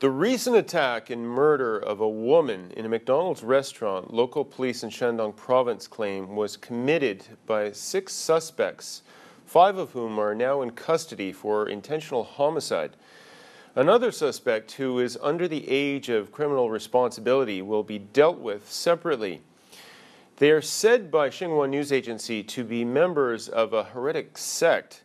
The recent attack and murder of a woman in a McDonald's restaurant, local police in Shandong province claim, was committed by 6 suspects, 5 of whom are now in custody for intentional homicide. Another suspect, who is under the age of criminal responsibility, will be dealt with separately. They are said by Xinhua News Agency to be members of a heretic sect.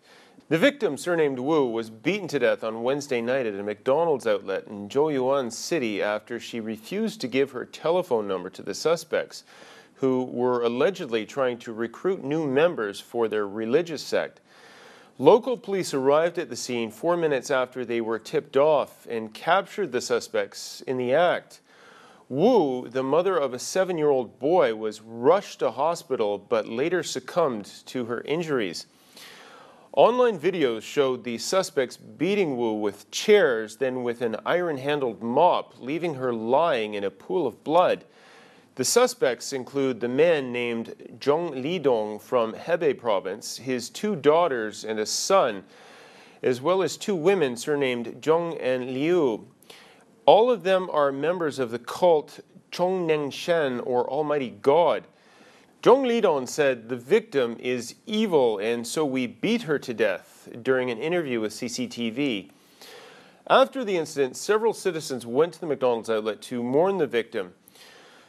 The victim, surnamed Wu, was beaten to death on Wednesday night at a McDonald's outlet in Zhaoyuan city after she refused to give her telephone number to the suspects, who were allegedly trying to recruit new members for their religious sect. Local police arrived at the scene 4 minutes after they were tipped off and captured the suspects in the act. Wu, the mother of a 7-year-old boy, was rushed to hospital but later succumbed to her injuries. Online videos showed the suspects beating Wu with chairs, then with an iron-handled mop, leaving her lying in a pool of blood. The suspects include the man named Zhang Lidong from Hebei province, his 2 daughters and a son, as well as 2 women surnamed Zhong and Liu. All of them are members of the cult Quannengshen, or Almighty God. Zhang Lidong said the victim is evil and so we beat her to death during an interview with CCTV. After the incident, several citizens went to the McDonald's outlet to mourn the victim.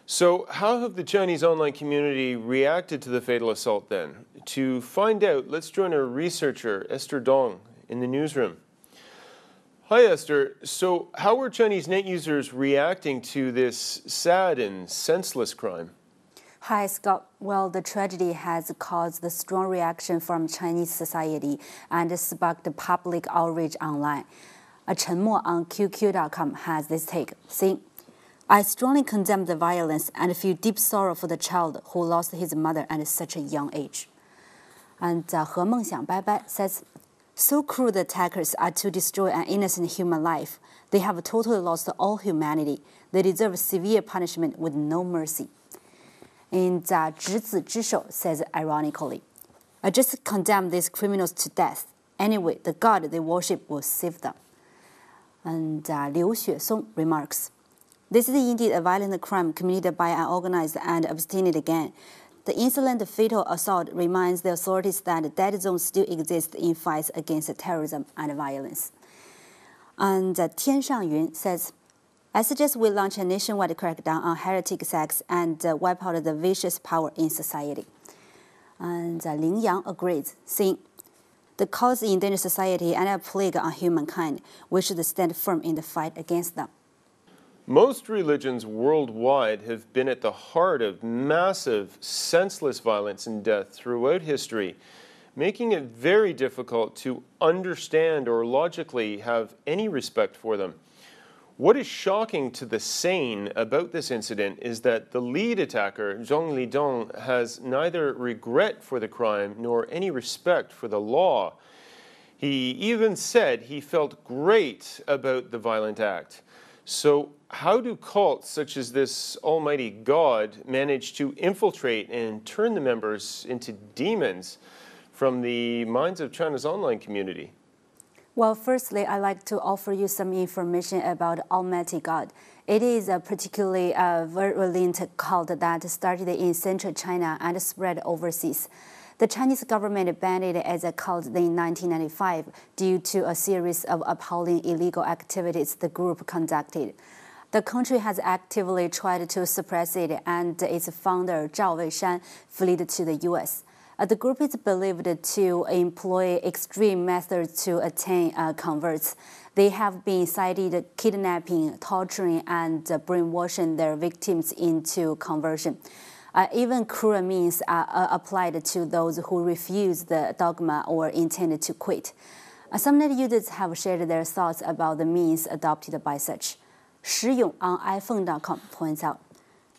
So how have the Chinese online community reacted to the fatal assault then? To find out, let's join our researcher, Esther Dong, in the newsroom. Hi Esther, so how are Chinese net users reacting to this sad and senseless crime? Hi, Scott. Well, the tragedy has caused a strong reaction from Chinese society and sparked public outrage online. A Chen Mo on QQ.com has this take, saying, "I strongly condemn the violence and feel deep sorrow for the child who lost his mother at such a young age." And He Mengxiang Bai Bai says, "So cruel the attackers are to destroy an innocent human life. They have totally lost all humanity. They deserve severe punishment with no mercy." And Zhi Zhishou says ironically, "I just condemn these criminals to death. Anyway, the God they worship will save them." And Liu Xuesong remarks, "This is indeed a violent crime committed by an organized and obstinate gang. The insolent fatal assault reminds the authorities that dead zones still exist in fights against terrorism and violence." And Tian Shangyun says, "I suggest we launch a nationwide crackdown on heretic sects and wipe out the vicious power in society." And Ling Yang agrees, saying, "The cults endanger society and are a plague on humankind. We should stand firm in the fight against them." Most religions worldwide have been at the heart of massive, senseless violence and death throughout history, making it very difficult to understand or logically have any respect for them. What is shocking to the sane about this incident is that the lead attacker, Zhang Lidong, has neither regret for the crime nor any respect for the law. He even said he felt great about the violent act. So how do cults such as this Almighty God manage to infiltrate and turn the members into demons from the minds of China's online community? Well, firstly, I'd like to offer you some information about Almighty God. It is a particularly virulent cult that started in central China and spread overseas. The Chinese government banned it as a cult in 1995 due to a series of appalling illegal activities the group conducted. The country has actively tried to suppress it, and its founder, Zhaoyuan, fled to the U.S. The group is believed to employ extreme methods to attain converts. They have been cited kidnapping, torturing, and brainwashing their victims into conversion. Even cruel means are applied to those who refuse the dogma or intend to quit. Some net users have shared their thoughts about the means adopted by such. Shiyong on iPhone.com points out,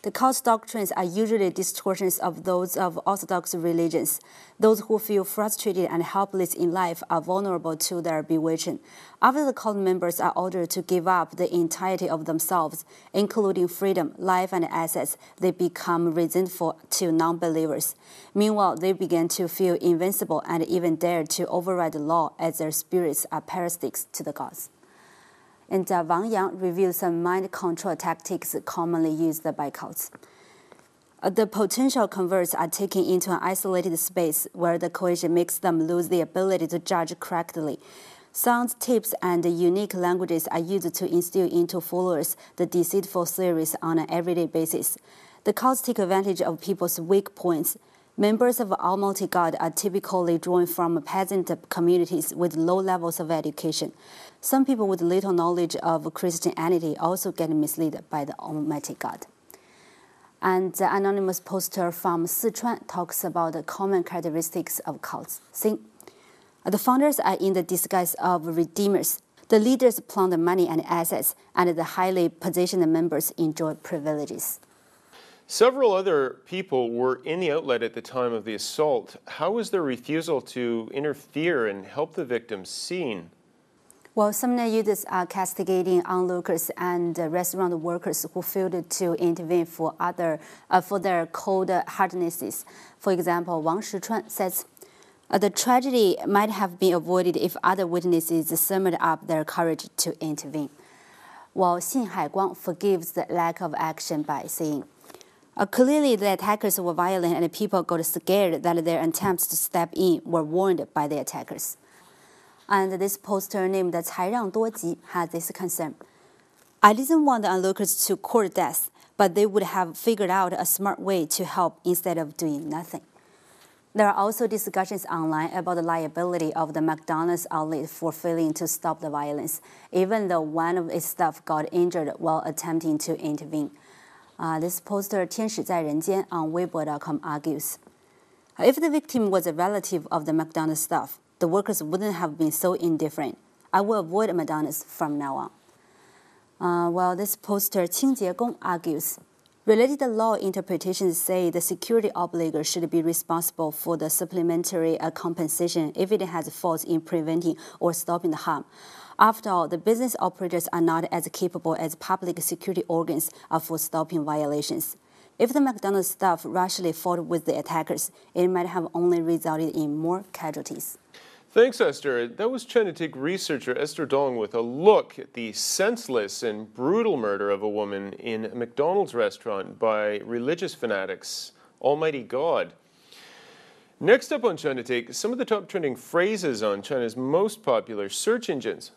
"The cult doctrines are usually distortions of those of orthodox religions. Those who feel frustrated and helpless in life are vulnerable to their bewitching. After the cult members are ordered to give up the entirety of themselves, including freedom, life, and assets, they become resentful to non-believers. Meanwhile, they begin to feel invincible and even dare to override the law as their spirits are parasites to the gods." And Wang Yang reviewed some mind control tactics commonly used by cults. The potential converts are taken into an isolated space where the coercion makes them lose the ability to judge correctly. Sounds, tips, and unique languages are used to instill into followers the deceitful theories on an everyday basis. The cults take advantage of people's weak points. Members of Almighty God are typically drawn from peasant communities with low levels of education. Some people with little knowledge of Christianity also get misled by the Almighty God. And the anonymous poster from Sichuan talks about the common characteristics of cults. The founders are in the disguise of redeemers. The leaders plunder money and assets, and the highly positioned members enjoy privileges. Several other people were in the outlet at the time of the assault. How was their refusal to interfere and help the victims seen? Well, some users are castigating onlookers and restaurant workers who failed to intervene for their cold-heartednesses. For example, Wang Shichuan says, the tragedy might have been avoided if other witnesses summed up their courage to intervene. While Xin Haiguang forgives the lack of action by saying, clearly the attackers were violent and people got scared that their attempts to step in were warned by the attackers. And this poster named Cai Rang Duo Ji has this concern. I didn't want the onlookers to court death, but they would have figured out a smart way to help instead of doing nothing. There are also discussions online about the liability of the McDonald's outlet for failing to stop the violence, even though one of its staff got injured while attempting to intervene. This poster, 天使在人间, on Weibo.com argues, if the victim was a relative of the McDonald's staff, the workers wouldn't have been so indifferent. I will avoid McDonald's from now on. While this poster, 清洁工, argues, related law interpretations say the security obligator should be responsible for the supplementary compensation if it has faults in preventing or stopping the harm. After all, the business operators are not as capable as public security organs for stopping violations. If the McDonald's staff rashly fought with the attackers, it might have only resulted in more casualties. Thanks, Esther. That was Chinese researcher Esther Dong with a look at the senseless and brutal murder of a woman in a McDonald's restaurant by religious fanatics, Almighty God. Next up on China Take, some of the top trending phrases on China's most popular search engines.